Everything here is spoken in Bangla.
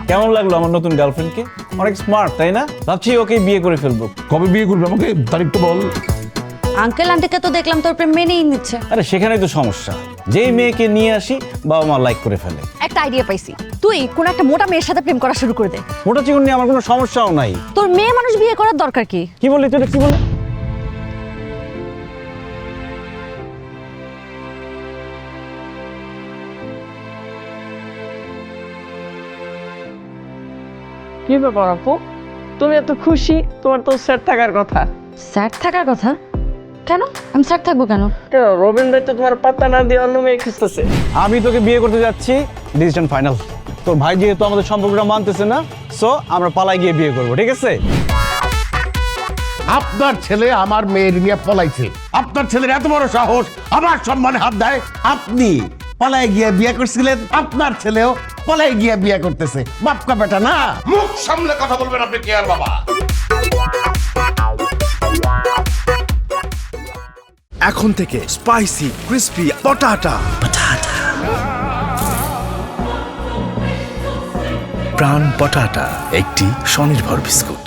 কেমন লাগলো আমার নতুন গার্লফ্রেন্ডকে? অনেক স্মার্ট, তাই না? ভাবছি ওকে বিয়ে করে ফেলবো। কবে বিয়ে করবে আমাকে তারিখটা বল। আঙ্কেল আন্টিকে তো দেখলাম তোর প্রেম মেনেই নিচ্ছে। আরে সেখানেই তো সমস্যা, যেই মেয়েকে নিয়ে আসি বাবা মা লাইক করে ফেলে। একটা আইডিয়া পাইছি, তুই কোন একটা মোটা মেয়ের সাথে প্রেম করা শুরু করে দে। মোটা চিকন নিয়ে আমার কোনো সমস্যাও নাই। তোর মেয়ে মানুষ বিয়ে করার দরকার কি? কি বললি তুই? কি বললি? কি ব্যাপার আপু, তুমি এত খুশি? তোমার তো স্যার থাকার কথা। স্যার থাকার কথা কেন? আমি স্যার থাকবো কেন? কেন, রবিন ভাই তো তোমার পাত্তা না দিয়ে অন্য মেয়ে খুঁজতেছে। আমি তোকে বিয়ে করতে যাচ্ছি, ডিসিশন ফাইনাল। তোর ভাই যেহেতু আমাদের সম্পর্কটা মানতেছে না, সো আমরা পালাই গিয়ে বিয়ে করবো, ঠিক আছে? আপনার ছেলে আমার মেয়ের নিয়ে পলাইছে। আপনার ছেলের এত বড় সাহস আমার সম্মানে হাত দেয়। আপনি পলাই গিয়ে বিয়ে করছিলেন, আপনার ছেলেও পলাই গিয়ে বিয়ে করতেছে। বাপকা বেটা না, মুখ সামলে কথা বলবেন আপনি কে আর বাবা। এখন থেকে স্পাইসি ক্রিস্পি পটাটা প্রাণ পটাটা একটি স্বনির্ভর বিস্কুট।